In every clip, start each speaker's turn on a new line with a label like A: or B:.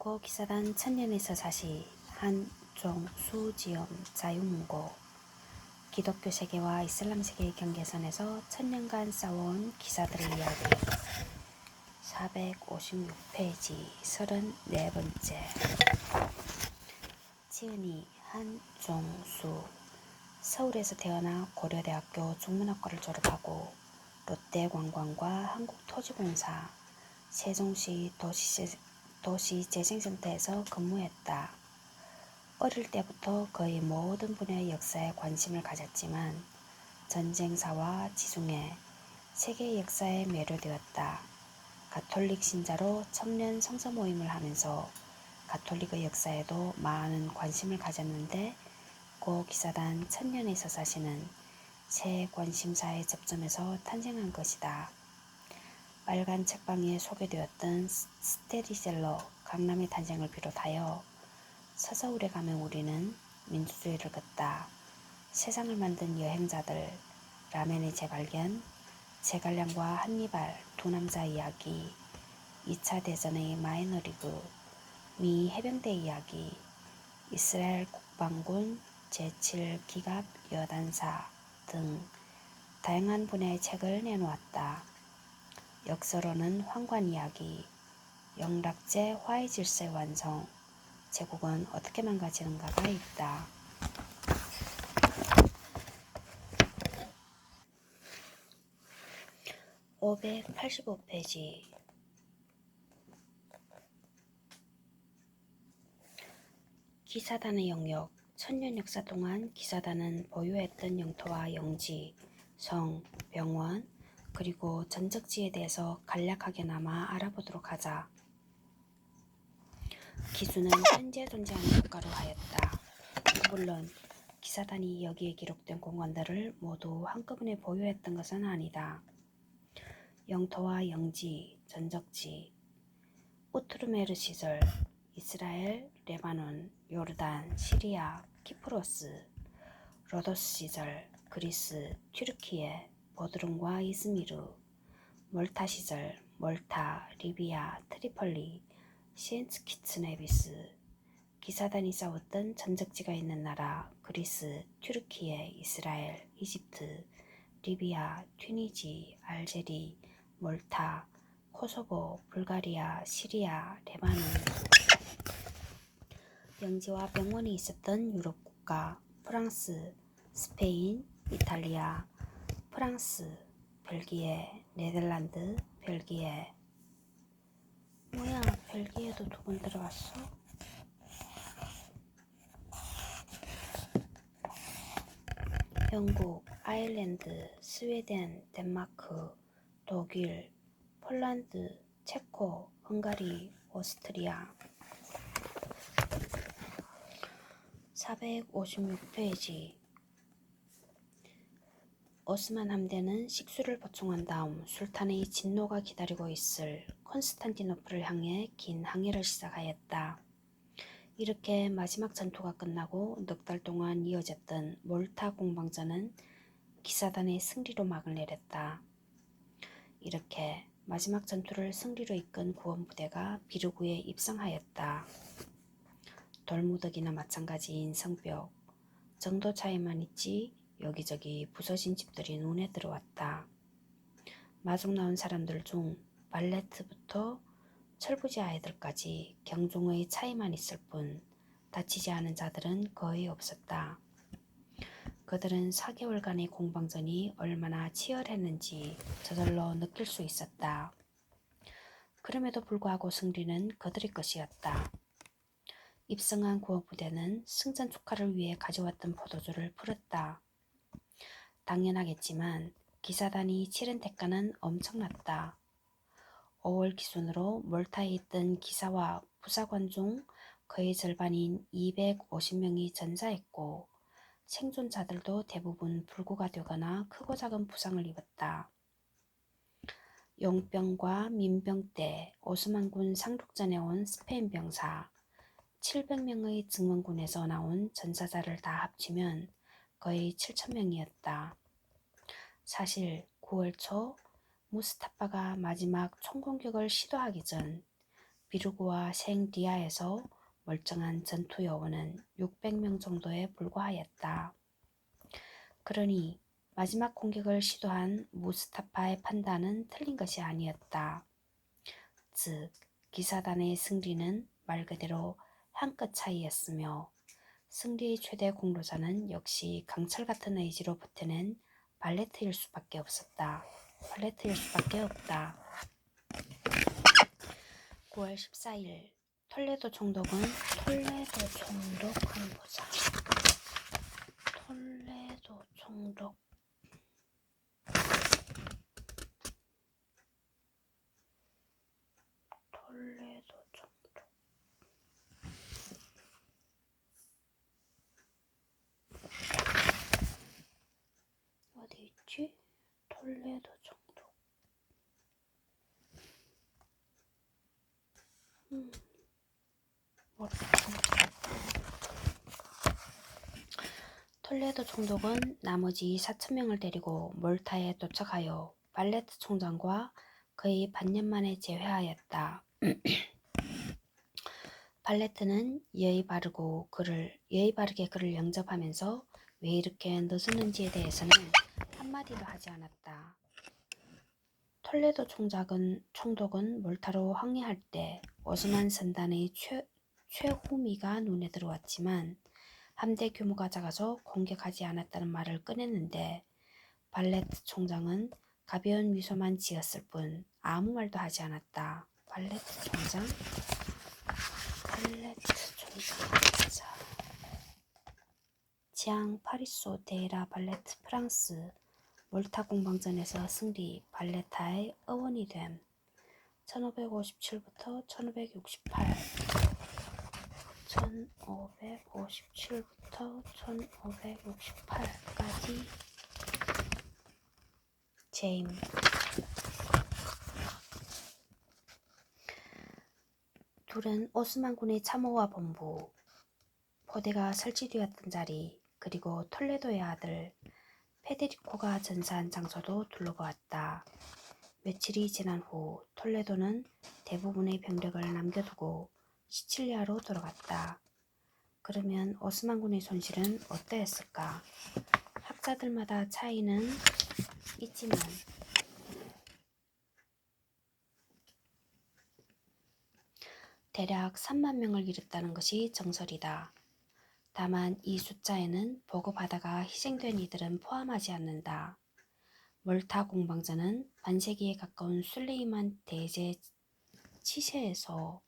A: 고 기사단 천년에서 사시 한종수지엄 자유문고 기독교 세계와 이슬람 세계의 경계선에서 천년간 싸워온 기사들의 이야기 456페이지 34번째 지은이 한종수 서울에서 태어나 고려대학교 중문학과를 졸업하고 롯데관광과 한국토지공사 세종시 도시재생센터에서 근무했다. 어릴 때부터 거의 모든 분야의 역사에 관심을 가졌지만 전쟁사와 지중해, 세계 역사에 매료되었다. 가톨릭 신자로 청년 성서 모임을 하면서 가톨릭의 역사에도 많은 관심을 가졌는데 고 기사단 천년에서 사시는 새 관심사의 접점에서 탄생한 것이다. 빨간 책방에 소개되었던 스테디셀러 강남의 탄생을 비롯하여 서서울에 가면 우리는 민주주의를 걷다. 세상을 만든 여행자들, 라멘의 재발견, 제갈량과 한니발 두 남자 이야기, 2차 대전의 마이너리그, 미 해병대 이야기, 이스라엘 국방군 제7기갑 여단사 등 다양한 분야의 책을 내놓았다. 역서로는 황관 이야기, 영락제 화해 질서의 완성, 제국은 어떻게 망가지는가가 있다. (585페이지) 기사단의 영역 천년 역사 동안 기사단은 보유했던 영토와 영지, 성, 병원, 그리고 전적지에 대해서 간략하게나마 알아보도록 하자. 기수는 현재 존재하는 국가로 하였다. 물론 기사단이 여기에 기록된 공간들을 모두 한꺼번에 보유했던 것은 아니다. 영토와 영지, 전적지, 우투르메르 시절, 이스라엘, 레바논, 요르단, 시리아, 키프로스, 로도스 시절, 그리스, 튀르키예, 보드rum과 이즈미르, 몰타 시절, 몰타, 리비아, 트리폴리, 시엔츠키츠네비스, 기사단이 싸웠던 전적지가 있는 나라, 그리스, 튀르키예, 이스라엘, 이집트, 리비아, 튀니지, 알제리, 몰타, 코소보, 불가리아, 시리아, 레바논, 영지와 병원이 있었던 유럽 국가, 프랑스, 스페인, 이탈리아, 프랑스, 벨기에, 네덜란드, 벨기에. 뭐야, 벨기에도 두 번 들어갔어? 영국, 아일랜드, 스웨덴, 덴마크, 독일, 폴란드, 체코, 헝가리, 오스트리아. 456페이지 오스만 함대는 식수를 보충한 다음 술탄의 진노가 기다리고 있을 콘스탄티노플을 향해 긴 항해를 시작하였다. 이렇게 마지막 전투가 끝나고 넉 달 동안 이어졌던 몰타 공방전은 기사단의 승리로 막을 내렸다. 이렇게 마지막 전투를 승리로 이끈 구원부대가 비르구에 입성하였다. 돌무더기나 마찬가지인 성벽, 정도 차이만 있지 여기저기 부서진 집들이 눈에 들어왔다. 마중 나온 사람들 중 발레트부터 철부지 아이들까지 경종의 차이만 있을 뿐 다치지 않은 자들은 거의 없었다. 그들은 4개월간의 공방전이 얼마나 치열했는지 저절로 느낄 수 있었다. 그럼에도 불구하고 승리는 그들의 것이었다. 입성한 구호부대는 승전 축하를 위해 가져왔던 포도주를 풀었다. 당연하겠지만 기사단이 치른 대가는 엄청났다. 5월 기준으로 몰타에 있던 기사와 부사관 중 거의 절반인 250명이 전사했고 생존자들도 대부분 불구가 되거나 크고 작은 부상을 입었다. 용병과 민병 때 오스만군 상륙전에 온 스페인 병사 700명의 증원군에서 나온 전사자를 다 합치면 거의 7,000명이었다. 사실 9월 초 무스타파가 마지막 총공격을 시도하기 전 비르고와 생디아에서 멀쩡한 전투 여원은 600명 정도에 불과하였다. 그러니 마지막 공격을 시도한 무스타파의 판단은 틀린 것이 아니었다. 즉, 기사단의 승리는 말 그대로 한 끗 차이였으며 승리의 최대 공로자는 역시 강철 같은 의지로 버텨낸 발레트일 수밖에 없다. 9월 14일 톨레도 총독 어디 있지? 톨레도 총독. 톨레도 총독은 나머지 4,000명을 데리고 몰타에 도착하여 발레트 총장과 거의 반년 만에 재회하였다. 발레트는 예의 바르게 그를 영접하면서 왜 이렇게 늦었는지에 대해서는 한마디도 하지 않았다. 톨레도 총독은 몰타로 항해할 때 오스만 선단의 최후미가 눈에 들어왔지만 함대 규모가 작아서 공격하지 않았다는 말을 꺼냈는데 발레트 총장은 가벼운 미소만 지었을 뿐 아무 말도 하지 않았다. 발레트 총장. 지앙 파리소 데라 발레트 프랑스 몰타 공방전에서 승리 발레타의 의원이 됨. 1557부터 1568 1557부터 1568까지 제임. 둘은 오스만군의 참호와 본부, 포대가 설치되었던 자리, 그리고 톨레도의 아들 페데리코가 전사한 장소도 둘러보았다. 며칠이 지난 후 톨레도는 대부분의 병력을 남겨두고 시칠리아로 돌아갔다. 그러면 오스만군의 손실은 어떠했을까? 학자들마다 차이는 있지만 대략 3만 명을 잃었다는 것이 정설이다. 다만 이 숫자에는 보고받아가 희생된 이들은 포함하지 않는다. 몰타 공방전은 반세기에 가까운 술레이만 대제 치세에서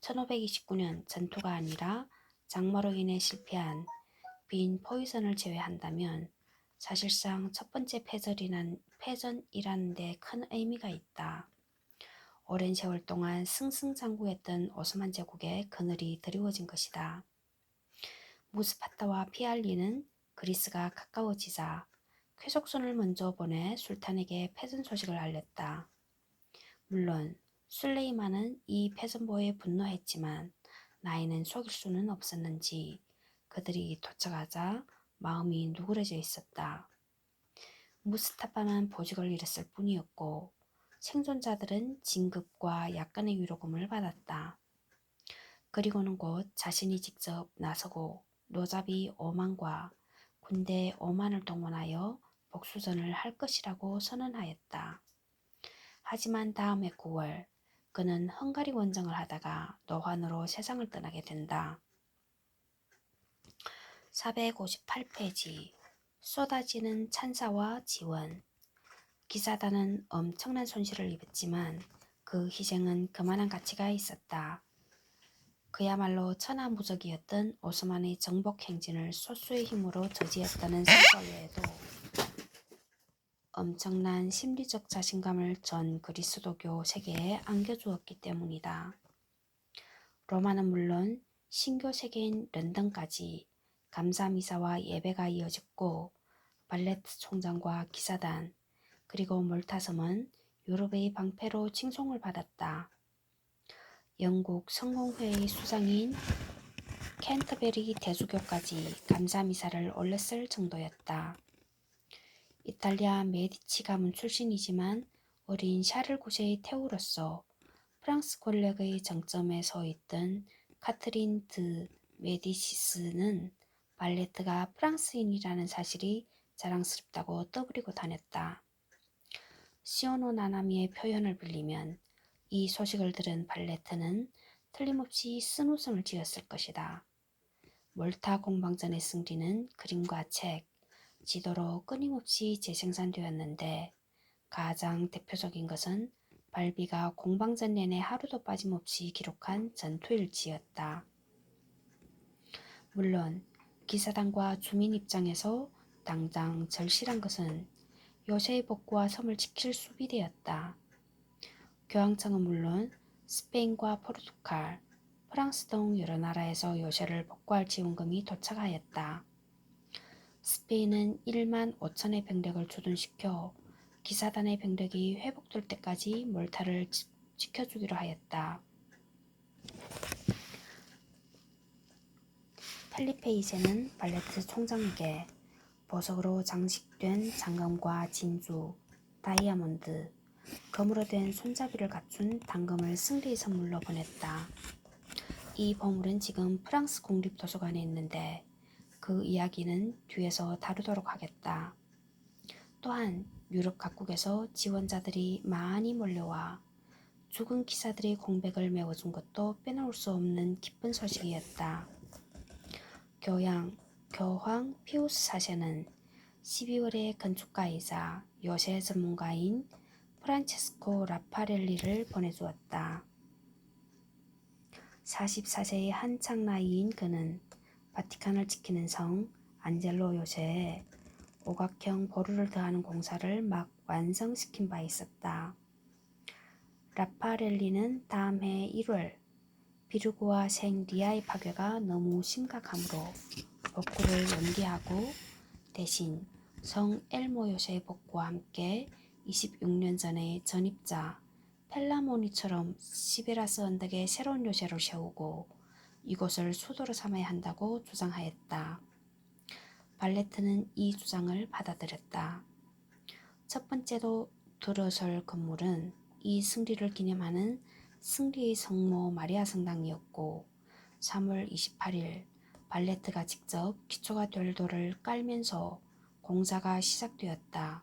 A: 1529년 전투가 아니라 장마로 인해 실패한 빈 포위선을 제외한다면 사실상 첫 번째 패전이라는 데 큰 의미가 있다. 오랜 세월 동안 승승장구했던 오스만 제국의 그늘이 드리워진 것이다. 무스파타와 피알리는 그리스가 가까워지자 쾌속선을 먼저 보내 술탄에게 패전 소식을 알렸다. 물론 술레이만은 이 패전보에 분노했지만 나이는 속일 수는 없었는지 그들이 도착하자 마음이 누그러져 있었다. 무스타파만 보직을 잃었을 뿐이었고 생존자들은 진급과 약간의 위로금을 받았다. 그리고는 곧 자신이 직접 나서고 노잡이 5만과 군대 5만을 동원하여 복수전을 할 것이라고 선언하였다. 하지만 다음해 9월 그는 헝가리 원정을 하다가 노환으로 세상을 떠나게 된다. 458페이지 쏟아지는 찬사와 지원. 기사단은 엄청난 손실을 입었지만 그 희생은 그만한 가치가 있었다. 그야말로 천하무적이었던 오스만의 정복 행진을 소수의 힘으로 저지했다는 성과 외에도 엄청난 심리적 자신감을 전 그리스도교 세계에 안겨주었기 때문이다. 로마는 물론 신교 세계인 런던까지 감사미사와 예배가 이어졌고 발레트 총장과 기사단 그리고 몰타섬은 유럽의 방패로 칭송을 받았다. 영국 성공회의 수장인 캔터베리 대주교까지 감사미사를 올렸을 정도였다. 이탈리아 메디치 가문 출신이지만 어린 샤를 9세의 태우로서 프랑스 권력의 정점에 서 있던 카트린 드 메디시스는 발레트가 프랑스인이라는 사실이 자랑스럽다고 떠부리고 다녔다. 시오노 나나미의 표현을 빌리면 이 소식을 들은 발레트는 틀림없이 쓴웃음을 지었을 것이다. 몰타 공방전의 승리는 그림과 책, 지도로 끊임없이 재생산되었는데 가장 대표적인 것은 발비가 공방전 내내 하루도 빠짐없이 기록한 전투일지였다. 물론 기사단과 주민 입장에서 당장 절실한 것은 요새의 복구와 섬을 지킬 수비대였다. 교황청은 물론 스페인과 포르투갈, 프랑스 등 여러 나라에서 요새를 복구할 지원금이 도착하였다. 스페인은 1만 5천의 병력을 주둔시켜 기사단의 병력이 회복될 때까지 몰타를 지켜주기로 하였다. 펠리페 2세는 발레트 총장에게 보석으로 장식된 장검과 진주, 다이아몬드, 금으로 된 손잡이를 갖춘 단검을 승리의 선물로 보냈다. 이 보물은 지금 프랑스 국립도서관에 있는데 그 이야기는 뒤에서 다루도록 하겠다. 또한 유럽 각국에서 지원자들이 많이 몰려와 죽은 기사들의 공백을 메워준 것도 빼놓을 수 없는 기쁜 소식이었다. 교황 피우스 4세는 12월에 건축가이자 요새 전문가인 프란체스코 라파렐리를 보내주었다. 44세의 한창 나이인 그는 바티칸을 지키는 성 안젤로 요새에 오각형 보루를 더하는 공사를 막 완성시킨 바 있었다. 라파렐리는 다음 해 1월 비르구와 생 리아의 파괴가 너무 심각하므로 복구를 연기하고 대신 성 엘모 요새의 복구와 함께 26년 전에 전입자 펠라모니처럼 시베라스 언덕에 새로운 요새를 세우고 이곳을 수도로 삼아야 한다고 주장하였다. 발레트는 이 주장을 받아들였다. 첫 번째로 들어설 건물은 이 승리를 기념하는 승리의 성모 마리아 성당이었고 3월 28일 발레트가 직접 기초가 될 돌을 깔면서 공사가 시작되었다.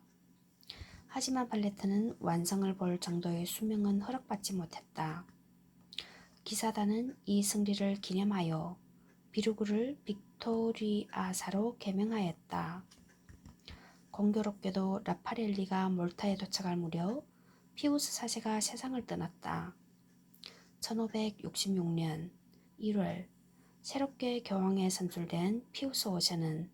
A: 하지만 발레트는 완성을 볼 정도의 수명은 허락받지 못했다. 기사단은 이 승리를 기념하여 비루그를 빅토리아사로 개명하였다. 공교롭게도 라파렐리가 몰타에 도착할 무렵 피우스 4세가 세상을 떠났다. 1566년 1월 새롭게 교황에 선출된 피우스 5세는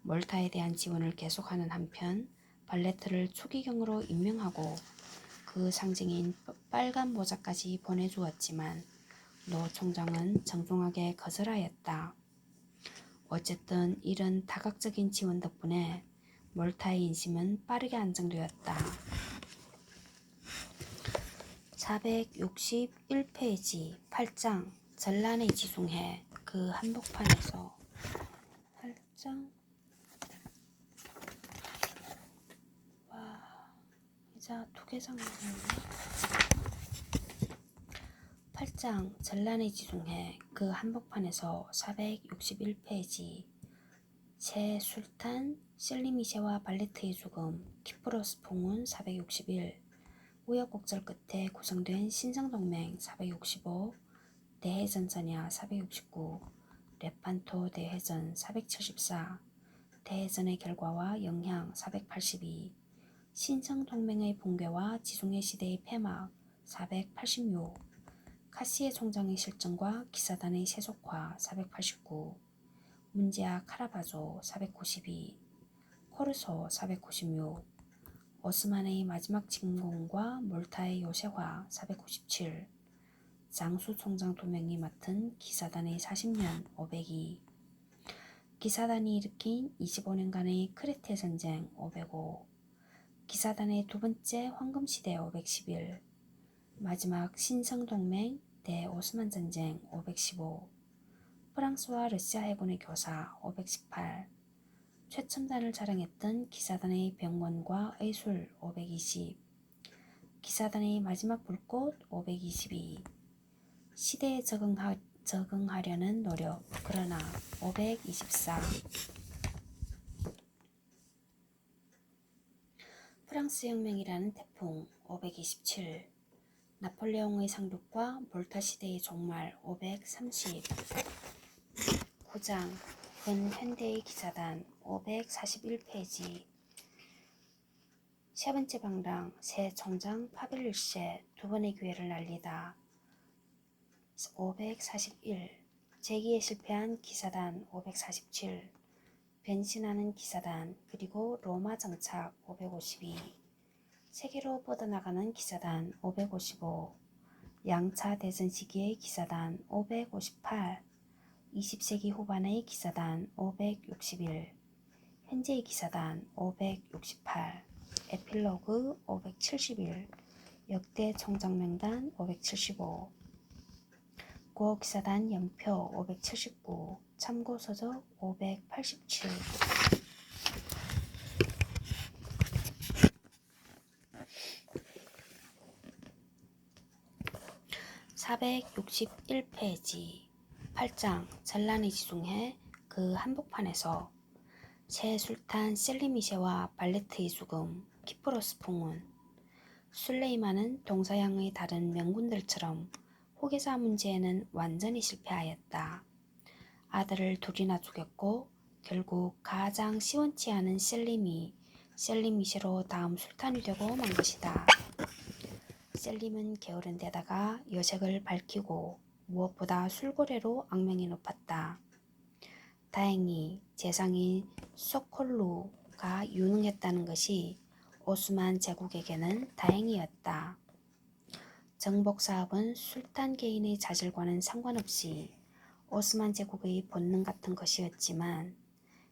A: 몰타에 대한 지원을 계속하는 한편 발레트를 추기경으로 임명하고 그 상징인 빨간 모자까지 보내주었지만 노 총장은 정중하게 거절하였다. 어쨌든 이런 다각적인 지원 덕분에 몰타의 인심은 빠르게 안정되었다. 461페이지 8장 전란의 지중해 그 한복판에서 8장 이제 2개 남았네. 8장 전란의 지중해 그 한복판에서 461페이지 제 술탄 실리미셰와 발레트의 죽음 키프로스 봉운 461 우여곡절 끝에 구성된 신성동맹 465 대해전 전야 469 레판토 대해전 474 대해전의 결과와 영향 482 신성동맹의 붕괴와 지중해 시대의 폐막 486 카시에 총장의 실정과 기사단의 세속화 489 문제아 카라바조 492 코르소 496 오스만의 마지막 침공과 몰타의 요새화 497 장수 총장 2명이 맡은 기사단의 40년 502 기사단이 일으킨 25년간의 크레테 전쟁 505 기사단의 두 번째 황금시대 511 마지막 신성동맹 대오스만 전쟁 515 프랑스와 러시아 해군의 교사 518 최첨단을 자랑했던 기사단의 병원과 의술 520 기사단의 마지막 불꽃 522. 시대에 적응하려는 노력. 그러나 524. 프랑스 혁명이라는 태풍 527. 나폴레옹의 상륙과 몰타 시대의 종말 530. 구장 근현대의 기사단 541페이지. 세 번째 방랑 새 총장 파벨르쉐 두 번의 기회를 날리다 541. 재기에 실패한 기사단 547. 변신하는 기사단 그리고 로마 정착 552. 세계로 뻗어나가는 기사단 555. 양차 대전 시기의 기사단 558. 20세기 후반의 기사단 561. 현재의 기사단 568. 에필로그 571. 역대 총장 명단 575. 구호기사단 연표 579. 참고서적 587. 461페이지. 8장 전란이 지중해 그 한복판에서 새 술탄 셀리미셰와 발레트의 죽음, 키프로스 풍운. 술레이만은 동서양의 다른 명군들처럼 후계자 문제에는 완전히 실패하였다. 아들을 둘이나 죽였고 결국 가장 시원치 않은 셀리미셰로 다음 술탄이 되고 만 것이다. 셀림은 게으른 데다가 여색을 밝히고 무엇보다 술고래로 악명이 높았다. 다행히 재상인 소콜루가 유능했다는 것이 오스만 제국에게는 다행이었다. 정복사업은 술탄 개인의 자질과는 상관없이 오스만 제국의 본능 같은 것이었지만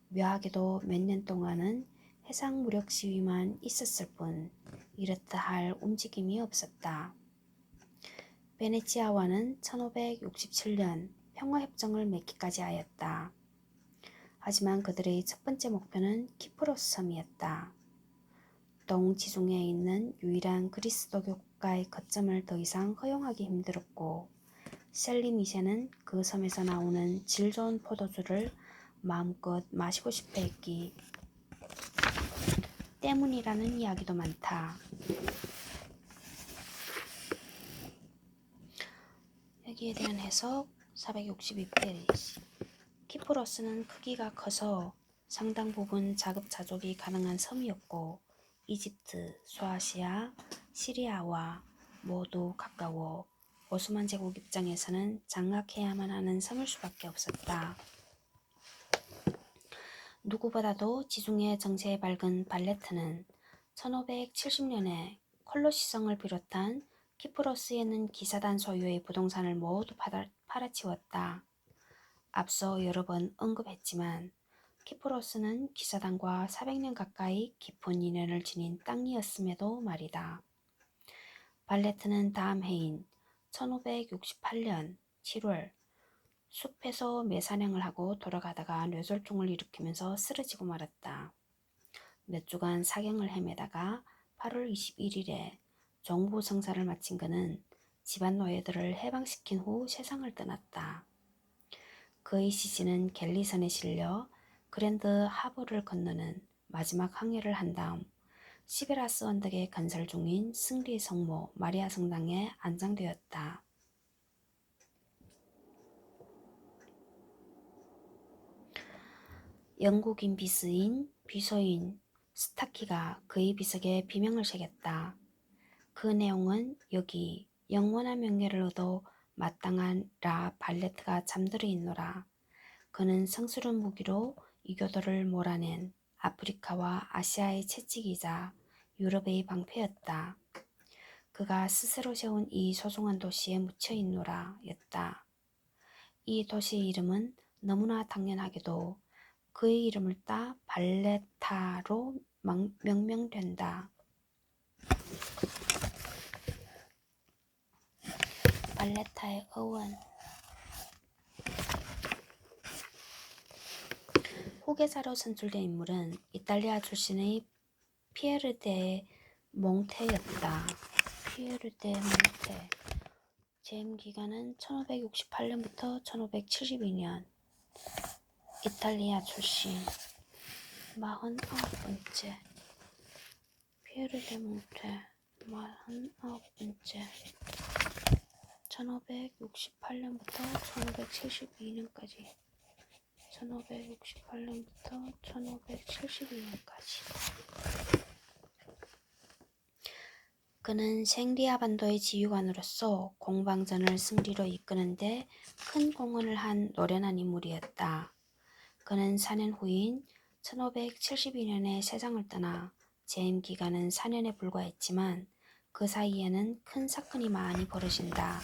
A: 묘하게도 몇 년 동안은 해상 무력 시위만 있었을 뿐 이렇다 할 움직임이 없었다. 베네치아와는 1567년 평화협정을 맺기까지 하였다. 하지만 그들의 첫 번째 목표는 키프로스 섬이었다. 동지중해에 있는 유일한 그리스도교 국가의 거점을 더 이상 허용하기 힘들었고 셀리미셰는 그 섬에서 나오는 질 좋은 포도주를 마음껏 마시고 싶어 했기 때문이라는 이야기도 많다. 여기에 대한 해석 462페이지. 키프로스는 크기가 커서 상당 부분 자급자족이 가능한 섬이었고 이집트, 소아시아, 시리아와 모두 가까워 오스만 제국 입장에서는 장악해야만 하는 섬일 수밖에 없었다. 누구보다도 지중해 정세에 밝은 발레트는 1570년에 콜로시성을 비롯한 키프로스에 있는 기사단 소유의 부동산을 모두 팔아치웠다. 앞서 여러 번 언급했지만 키프로스는 기사단과 400년 가까이 깊은 인연을 지닌 땅이었음에도 말이다. 발레트는 다음 해인 1568년 7월 숲에서 매사냥을 하고 돌아가다가 뇌졸중을 일으키면서 쓰러지고 말았다. 몇 주간 사경을 헤매다가 8월 21일에 정부 성사를 마친 그는 집안 노예들을 해방시킨 후 세상을 떠났다. 그의 시신은 갤리선에 실려 그랜드 하버를 건너는 마지막 항해를 한 다음 시베라스 언덕에 건설 중인 승리 성모 마리아 성당에 안장되었다. 영국인 비서인 스타키가 그의 비석에 비명을 새겼다. 그 내용은 여기 영원한 명예를 얻어 마땅한 라 발레트가 잠들어 있노라. 그는 성스러운 무기로 이교도를 몰아낸 아프리카와 아시아의 채찍이자 유럽의 방패였다. 그가 스스로 세운 이 소중한 도시에 묻혀 있노라 였다. 이 도시의 이름은 너무나 당연하게도 그의 이름을 따 발레타로 명명된다. 발레타의 어원. 후계자로 선출된 인물은 이탈리아 출신의 피에르 데 몽테였다. 피에르 데 몬테 재임 기간은 1568년부터 1572년. 이탈리아 출신. 49번째. 피에르 데 몬테 49번째. 1568년부터 1572년까지. 1568년부터 1572년까지. 그는 생리아 반도의 지휘관으로서 공방전을 승리로 이끄는데 큰 공헌을 한 노련한 인물이었다. 그는 4년 후인 1572년에 세상을 떠나 재임 기간은 4년에 불과했지만 그 사이에는 큰 사건이 많이 벌어진다.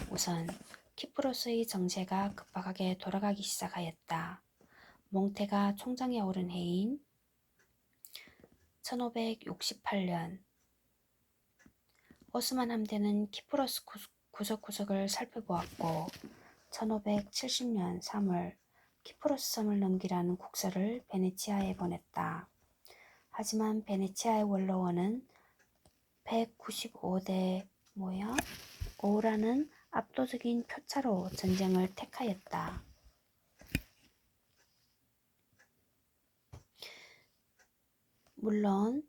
A: 우선 키프로스의 정세가 급박하게 돌아가기 시작하였다. 몽테가 총장에 오른 해인 1568년 오스만 함대는 키프로스 구석구석을 살펴보았고 1570년 3월 키프로스 섬을 넘기라는 국서를 베네치아에 보냈다. 하지만 베네치아의 원로원은 195대 5라는 압도적인 표차로 전쟁을 택하였다. 물론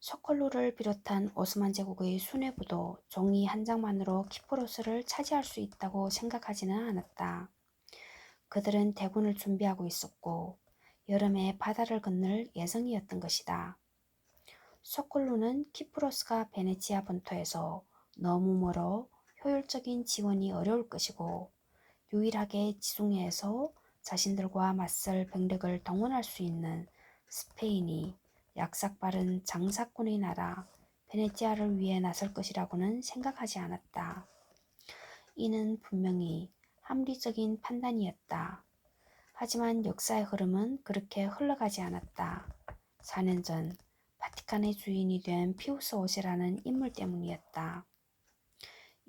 A: 소콜루를 비롯한 오스만 제국의 수뇌부도 종이 한 장만으로 키프로스를 차지할 수 있다고 생각하지는 않았다. 그들은 대군을 준비하고 있었고 여름에 바다를 건널 예정이었던 것이다. 소콜루는 키프로스가 베네치아 본토에서 너무 멀어 효율적인 지원이 어려울 것이고 유일하게 지중해에서 자신들과 맞설 병력을 동원할 수 있는 스페인이 약삭빠른 장사꾼의 나라 베네치아를 위해 나설 것이라고는 생각하지 않았다. 이는 분명히 합리적인 판단이었다. 하지만 역사의 흐름은 그렇게 흘러가지 않았다. 4년 전 바티칸의 주인이 된 피우스 5세라는 인물 때문이었다.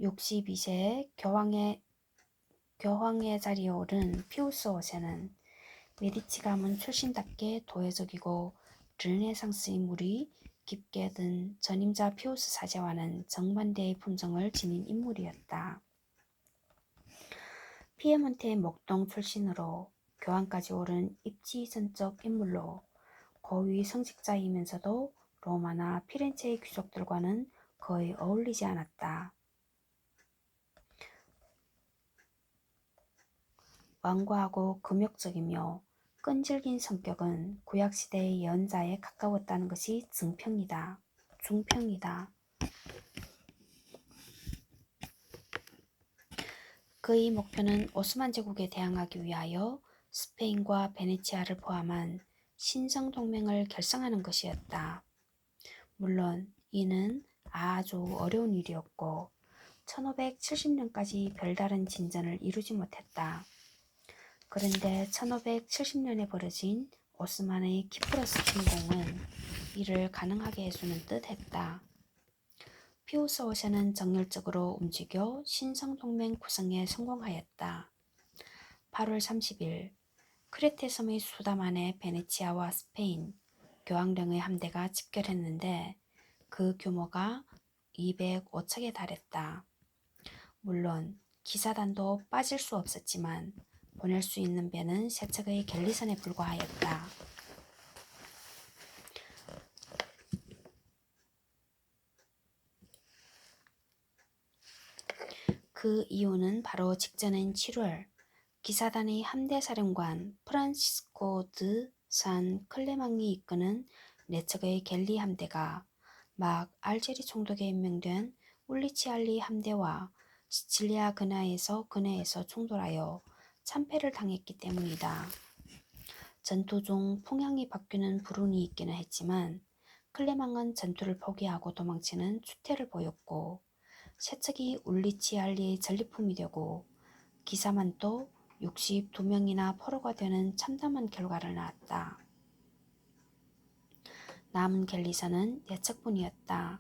A: 62세의 교황의 자리에 오른 피우스 5세는 메디치 가문 출신답게 도회적이고 르네상스의 물이 깊게 든 전임자 피우스 사제와는 정반대의 품성을 지닌 인물이었다. 피에몬테의 목동 출신으로 교황까지 오른 입지전적 인물로 고위 성직자이면서도 로마나 피렌체의 귀족들과는 거의 어울리지 않았다. 완고하고 금욕적이며 끈질긴 성격은 구약시대의 예언자에 가까웠다는 것이 중평이다. 그의 목표는 오스만 제국에 대항하기 위하여 스페인과 베네치아를 포함한 신성동맹을 결성하는 것이었다. 물론 이는 아주 어려운 일이었고 1570년까지 별다른 진전을 이루지 못했다. 그런데 1570년에 벌어진 오스만의 키프로스 침공은 이를 가능하게 해주는 듯 했다. 피우스 5세는 정열적으로 움직여 신성동맹 구성에 성공하였다. 8월 30일 크레테 섬의 수담 안에 베네치아와 스페인, 교황령의 함대가 집결했는데 그 규모가 205척에 달했다. 물론 기사단도 빠질 수 없었지만 보낼 수 있는 배는 3척의 갤리선에 불과하였다. 그 이유는 바로 직전인 7월 기사단의 함대사령관 프란시스코 드 산 클레망이 이끄는 4척의 갤리 함대가 막 알제리 총독에 임명된 울리치알리 함대와 시칠리아 근해에서 충돌하여 참패를 당했기 때문이다. 전투 중 풍향이 바뀌는 불운이 있기는 했지만 클레망은 전투를 포기하고 도망치는 추태를 보였고 세척이 울리치알리의 전리품이 되고 기사만도 62명이나 포로가 되는 참담한 결과를 낳았다. 남은 갤리선은 4척뿐이었다.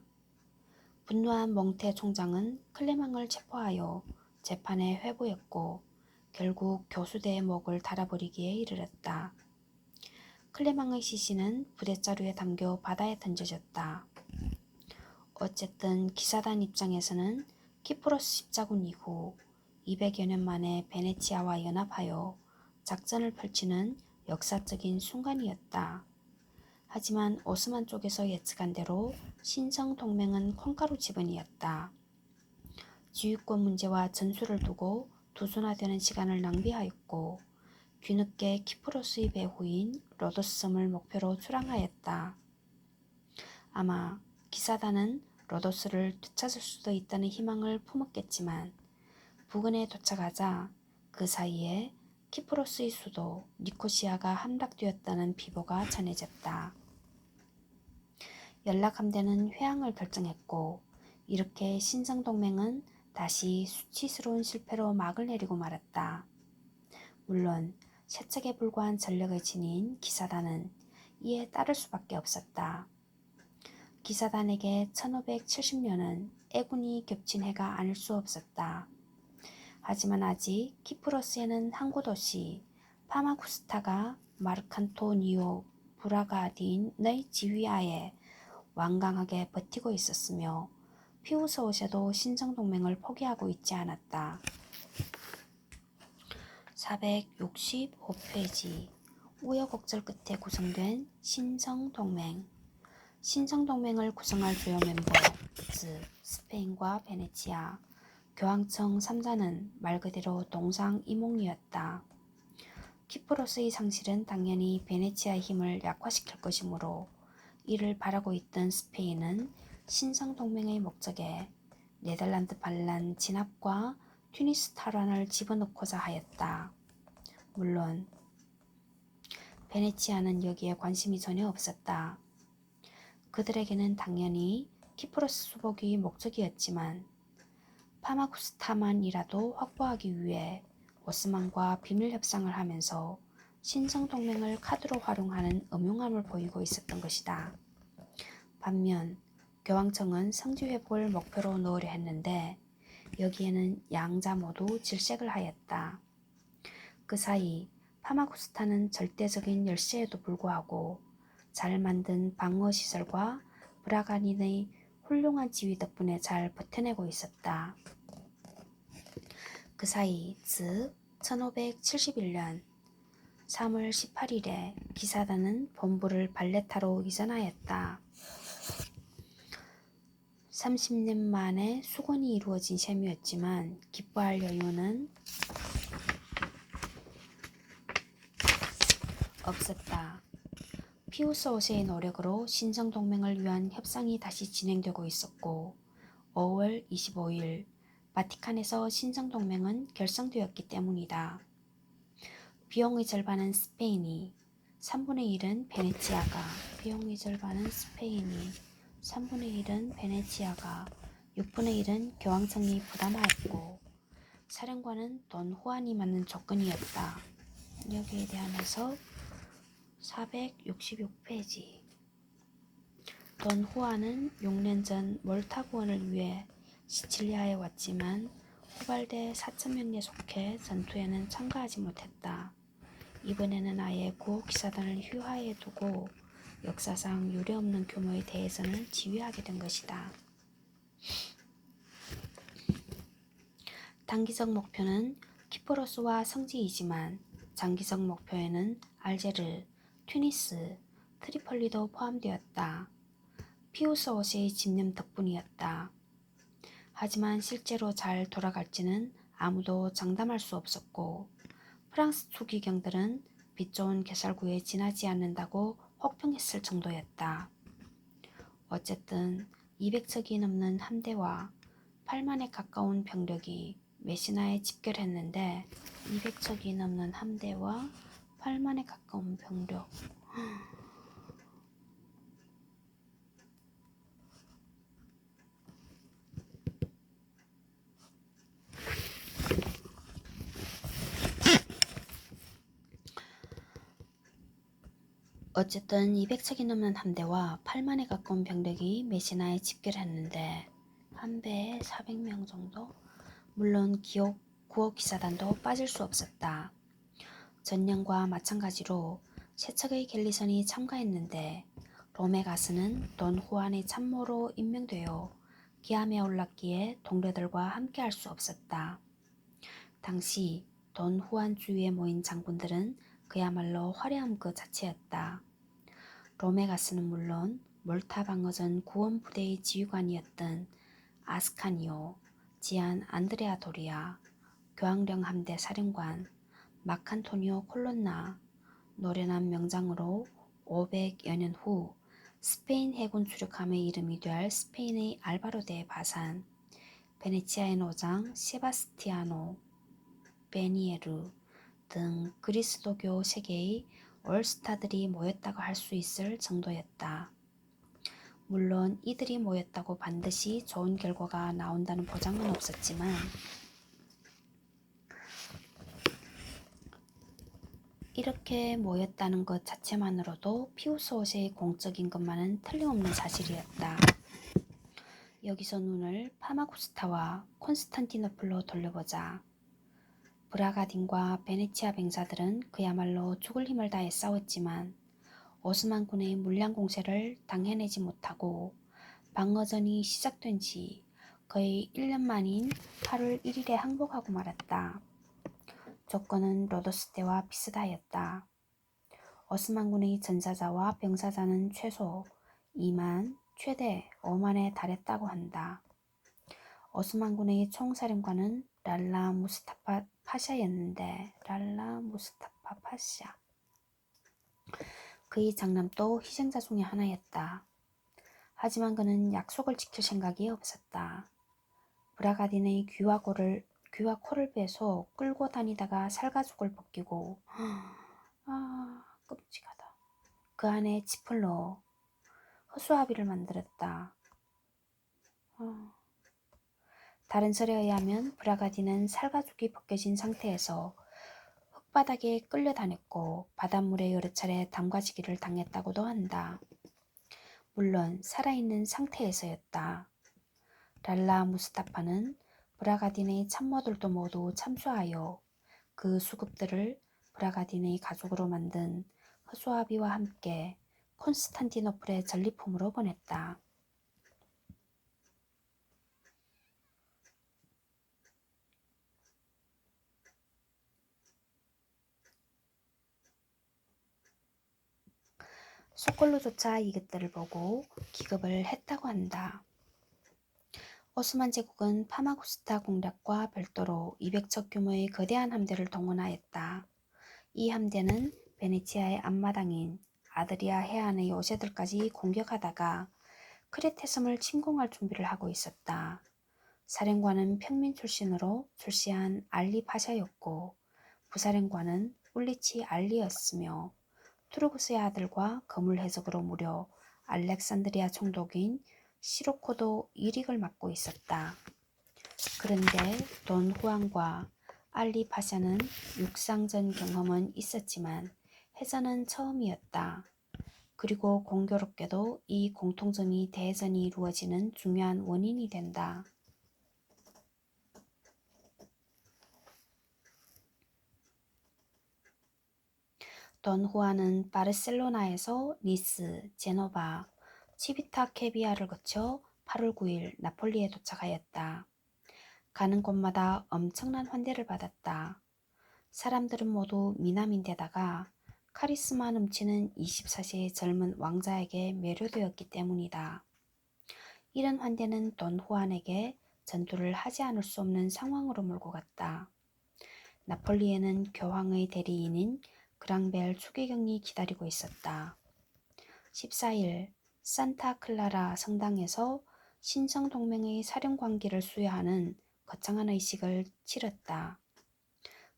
A: 분노한 몽테 총장은 클레망을 체포하여 재판에 회부했고 결국 교수대의 목을 달아버리기에 이르렀다. 클레망의 시신은 부대자루에 담겨 바다에 던져졌다. 어쨌든 기사단 입장에서는 키프로스 십자군 이후 200여 년 만에 베네치아와 연합하여 작전을 펼치는 역사적인 순간이었다. 하지만 오스만 쪽에서 예측한 대로 신성 동맹은 콩가루 지분이었다. 지휘권 문제와 전술을 두고 두둔하되는 시간을 낭비하였고 뒤늦게 키프로스의 배후인 로도스 섬을 목표로 출항하였다. 아마 기사단은 로도스를 되찾을 수도 있다는 희망을 품었겠지만 부근에 도착하자 그 사이에 키프로스의 수도 니코시아가 함락되었다는 비보가 전해졌다. 연락함대는 회항을 결정했고 이렇게 신성동맹은 다시 수치스러운 실패로 막을 내리고 말았다. 물론 세척에 불과한 전력을 지닌 기사단은 이에 따를 수밖에 없었다. 기사단에게 1570년은 애군이 겹친 해가 아닐 수 없었다. 하지만 아직 키프로스에는 항구 도시 파마구스타가 마르칸토니오 브라가딘의 지휘하에 완강하게 버티고 있었으며 피우스 5세도 신성동맹을 포기하고 있지 않았다. 465페이지 우여곡절 끝에 구성된 신성동맹. 신성동맹을 구성할 주요 멤버, 즉 스페인과 베네치아, 교황청 3자는 말 그대로 동상이몽이었다. 키프로스의 상실은 당연히 베네치아의 힘을 약화시킬 것이므로 이를 바라고 있던 스페인은 신성동맹의 목적에 네덜란드 반란 진압과 튜니스 탈환을 집어넣고자 하였다. 물론 베네치아는 여기에 관심이 전혀 없었다. 그들에게는 당연히 키프로스 수복이 목적이었지만 파마구스타만이라도 확보하기 위해 오스만과 비밀 협상을 하면서 신성동맹을 카드로 활용하는 음흉함을 보이고 있었던 것이다. 반면 교황청은 성지 회복을 목표로 넣으려 했는데 여기에는 양자 모두 질색을 하였다. 그 사이 파마구스타는 절대적인 열세에도 불구하고 잘 만든 방어시설과 브라가닌의 훌륭한 지휘 덕분에 잘 버텨내고 있었다. 그 사이 즉 1571년 3월 18일에 기사단은 본부를 발레타로 이전하였다. 30년 만에 수건이 이루어진 셈이었지만 기뻐할 여유는 없었다. 피우스 5세의 노력으로 신성동맹을 위한 협상이 다시 진행되고 있었고 5월 25일 바티칸에서 신성동맹은 결성되었기 때문이다. 비용의 절반은 스페인이, 3분의 1은 베네치아가, 6분의 1은 교황청이 부담하였고 사령관은 돈 후안이 맞는 조건이었다. 여기에 대하면서 466페이지 돈 후안은 6년 전 몰타 구원을 위해 시칠리아에 왔지만 후발대 4,000명에 속해 전투에는 참가하지 못했다. 이번에는 아예 구호기사단을 휴하에 두고 역사상 유례없는 규모의 대해선을 지휘하게 된 것이다. 단기적 목표는 키프로스와 성지이지만 장기적 목표에는 알제르, 튜니스, 트리폴리도 포함되었다. 피우스 5세의 집념 덕분이었다. 하지만 실제로 잘 돌아갈지는 아무도 장담할 수 없었고 프랑스 투기경들은 빛 좋은 개살구에 지나지 않는다고 혹평했을 정도였다. 어쨌든 200척이 넘는 함대와 8만에 가까운 병력이 메시나에 집결했는데 200척이 넘는 함대와 8만에 가까운 병력 어쨌든 200척이 넘는 함대와 8만에 가까운 병력이 메시나에 집결했는데 한 배에 400명 정도? 물론 구호기사단도 빠질 수 없었다. 전년과 마찬가지로 세 척의 갤리선이 참가했는데 로메가스는 돈 후안의 참모로 임명되어 기함에 올랐기에 동료들과 함께할 수 없었다. 당시 돈 후안 주위에 모인 장군들은 그야말로 화려함 그 자체였다. 로메가스는 물론 몰타 방어전 구원부대의 지휘관이었던 아스카니오, 지안 안드레아 도리아, 교황령 함대 사령관 마칸토니오 콜론나, 노련한 명장으로 500여 년 후 스페인 해군 주력함의 이름이 될 스페인의 알바로 대 바산, 베네치아의 노장 세바스티아노 베니에르 등 그리스도교 세계의 올스타들이 모였다고 할 수 있을 정도였다. 물론 이들이 모였다고 반드시 좋은 결과가 나온다는 보장은 없었지만 이렇게 모였다는 것 자체만으로도 피우스옷의 공적인 것만은 틀림없는 사실이었다. 여기서 눈을 파마구스타와 콘스탄티노플로 돌려보자. 브라가딘과 베네치아 병사들은 그야말로 죽을 힘을 다해 싸웠지만 오스만군의 물량 공세를 당해내지 못하고 방어전이 시작된 지 거의 1년 만인 8월 1일에 항복하고 말았다. 조건은 로도스 때와 비슷하였다. 오스만군의 전사자와 병사자는 최소 2만, 최대 5만에 달했다고 한다. 오스만군의 총사령관은 랄라 무스타파 파샤였는데 그의 장남도 희생자 중에 하나였다. 하지만 그는 약속을 지킬 생각이 없었다. 브라가딘의 귀와 코를 베서 끌고 다니다가 살가죽을 벗기고 끔찍하다. 그 안에 짚을 넣어 허수아비를 만들었다. 다른 설에 의하면 브라가딘은 살가죽이 벗겨진 상태에서 흙바닥에 끌려다녔고 바닷물에 여러 차례 담가지기를 당했다고도 한다. 물론 살아있는 상태에서였다. 랄라 무스타파는 브라가딘의 참모들도 모두 참수하여 그 수급들을 브라가딘의 가족으로 만든 허수아비와 함께 콘스탄티노플의 전리품으로 보냈다. 속걸로조차 이것들을 보고 기겁을 했다고 한다. 오스만 제국은 파마구스타 공략과 별도로 200척 규모의 거대한 함대를 동원하였다. 이 함대는 베네치아의 앞마당인 아드리아 해안의 요새들까지 공격하다가 크레테 섬을 침공할 준비를 하고 있었다. 사령관은 평민 출신으로 출시한 알리 파샤였고 부사령관은 울리치 알리였으며 투르구스의 아들과 거물 해적으로 무려 알렉산드리아 총독인 시로코도 일익을 맡고 있었다. 그런데 돈 후안과 알리 파샤는 육상전 경험은 있었지만 해전은 처음이었다. 그리고 공교롭게도 이 공통점이 대전이 이루어지는 중요한 원인이 된다. 돈 후안은 바르셀로나에서 니스, 제노바, 치비타 케비아를 거쳐 8월 9일 나폴리에 도착하였다. 가는 곳마다 엄청난 환대를 받았다. 사람들은 모두 미남인데다가 카리스마 넘치는 24세의 젊은 왕자에게 매료되었기 때문이다. 이런 환대는 돈 후안에게 전투를 하지 않을 수 없는 상황으로 몰고 갔다. 나폴리에는 교황의 대리인인 그랑벨 추기경이 기다리고 있었다. 14일 산타클라라 성당에서 신성동맹의 사령관기를 수여하는 거창한 의식을 치렀다.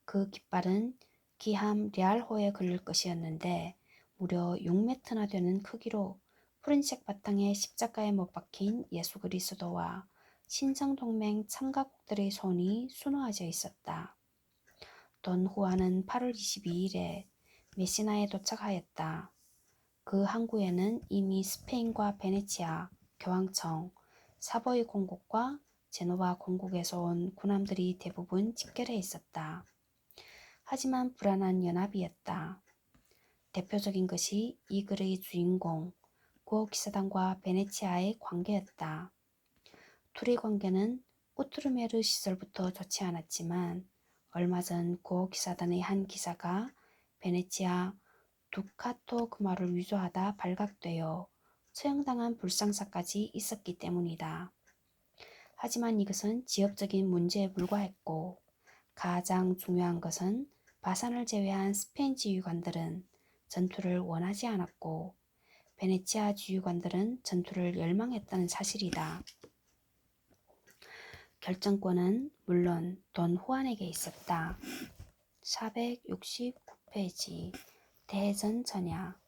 A: 그 깃발은 기함 레알호에 걸릴 것이었는데 무려 6m나 되는 크기로 푸른색 바탕에 십자가에 못 박힌 예수 그리스도와 신성동맹 참가국들의 손이 수놓아져 있었다. 돈 후안은 8월 22일에 메시나에 도착하였다. 그 항구에는 이미 스페인과 베네치아, 교황청, 사보이 공국과 제노바 공국에서 온 군함들이 대부분 집결해 있었다. 하지만 불안한 연합이었다. 대표적인 것이 이 글의 주인공 구호 기사단과 베네치아의 관계였다. 둘의 관계는 우트르메르 시절부터 좋지 않았지만 얼마 전 구호 기사단의 한 기사가 베네치아 두카토 금화를 위조하다 발각되어 처형당한 불상사까지 있었기 때문이다. 하지만 이것은 지역적인 문제에 불과했고 가장 중요한 것은 바산을 제외한 스페인 지휘관들은 전투를 원하지 않았고 베네치아 지휘관들은 전투를 열망했다는 사실이다. 결정권은 물론 돈 후안에게 있었다. 469페이지 대전 전야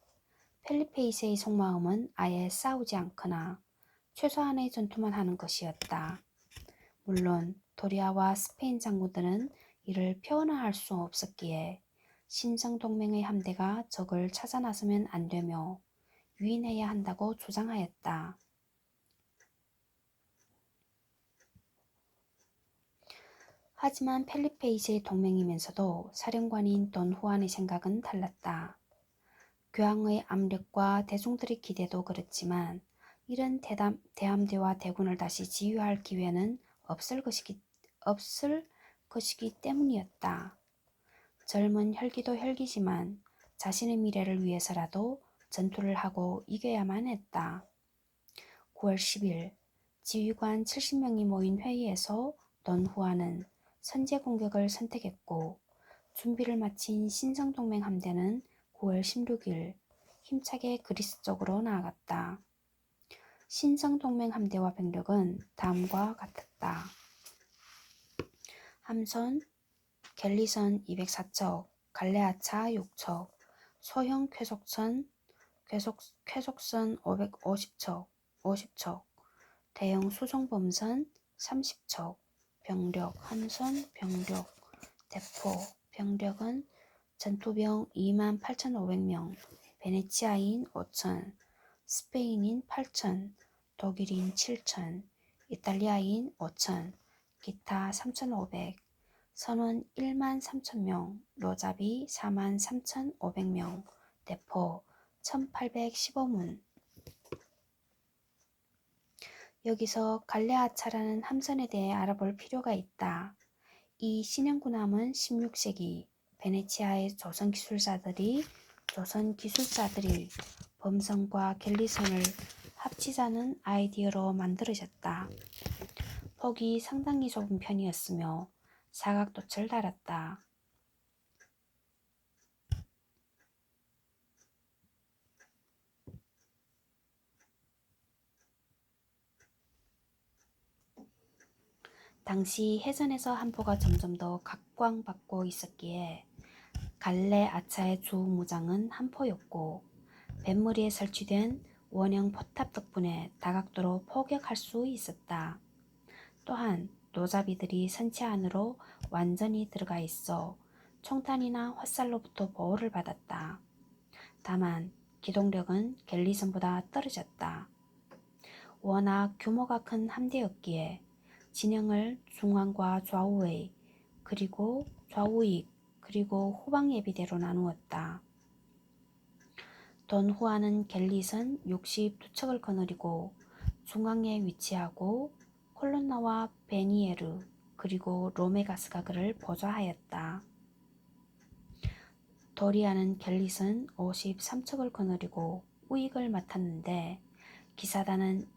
A: 펠리페 2세의 속마음은 아예 싸우지 않거나 최소한의 전투만 하는 것이었다. 물론 도리아와 스페인 장군들은 이를 표현할 수 없었기에 신성동맹의 함대가 적을 찾아 나서면 안 되며 유인해야 한다고 주장하였다. 하지만 펠리페 2세의 동맹이면서도 사령관인 돈 후안의 생각은 달랐다. 교황의 압력과 대중들의 기대도 그렇지만 이런 대함대와 대군을 다시 지휘할 기회는 없을 것이기 때문이었다. 젊은 혈기도 혈기지만 자신의 미래를 위해서라도 전투를 하고 이겨야만 했다. 9월 10일 지휘관 70명이 모인 회의에서 돈 후안은 선제 공격을 선택했고 준비를 마친 신성동맹 함대는 9월 16일 힘차게 그리스 쪽으로 나아갔다. 신성동맹 함대와 병력은 다음과 같았다. 함선 갤리선 204척, 갈레아차 6척, 소형 쾌속선 50척, 대형 수송범선 30척, 병력 함선 병력 대포 병력은 전투병 28,500명, 베네치아인 5,000, 스페인인 8,000, 독일인 7,000, 이탈리아인 5,000, 기타 3,500, 선원 13,000명, 로잡이 43,500명, 대포 1,815문. 여기서 갈레아차라는 함선에 대해 알아볼 필요가 있다. 이 신형군함은 16세기 베네치아의 조선 기술자들이 범선과 갤리선을 합치자는 아이디어로 만들어졌다. 폭이 상당히 좁은 편이었으며 사각돛을 달았다. 당시 해전에서 함포가 점점 더 각광받고 있었기에 갈레아차의 주 무장은 함포였고 뱃머리에 설치된 원형 포탑 덕분에 다각도로 포격할 수 있었다. 또한 노잡이들이 선체 안으로 완전히 들어가 있어 총탄이나 화살로부터 보호를 받았다. 다만 기동력은 갤리선보다 떨어졌다. 워낙 규모가 큰 함대였기에 진영을 중앙과 좌우의 그리고 좌우익 그리고 후방 예비대로 나누었다. 돈 후안은 갤리선 62척을 거느리고 중앙에 위치하고 콜론나와 베니에르 그리고 로메가스가 그를 보좌하였다. 도리아는 갤리선 53척을 거느리고 우익을 맡았는데 기사단은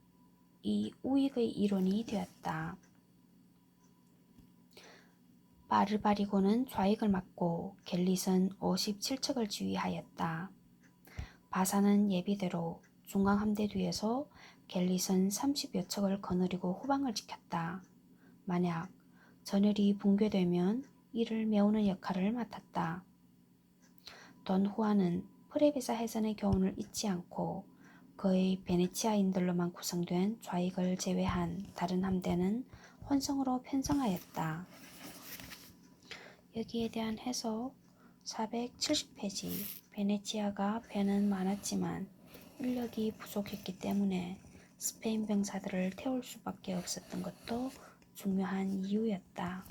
A: 이 우익의 일원이 되었다. 바르바리고는 좌익을 맡고 갤리선 57척을 지휘하였다. 바사는 예비대로 중앙함대 뒤에서 갤리선 30여 척을 거느리고 후방을 지켰다. 만약 전열이 붕괴되면 이를 메우는 역할을 맡았다. 돈 후안은 프레비사 해전의 교훈을 잊지 않고 그의 베네치아인들로만 구성된 좌익을 제외한 다른 함대는 혼성으로 편성하였다. 여기에 대한 해석 470페이지 베네치아가 배는 많았지만 인력이 부족했기 때문에 스페인 병사들을 태울 수밖에 없었던 것도 중요한 이유였다.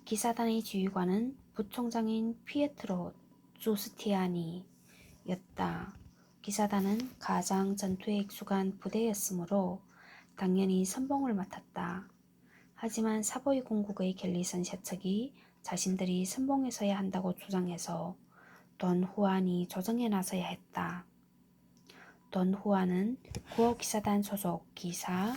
A: 기사단의 지휘관은 부총장인 피에트로 주스티아니였다. 기사단은 가장 전투에 익숙한 부대였으므로 당연히 선봉을 맡았다. 하지만 사보이 공국의 갤리선 세척이 자신들이 선봉에 서야 한다고 주장해서 돈 후안이 조정에 나서야 했다. 돈 후안은 구호 기사단 소속 기사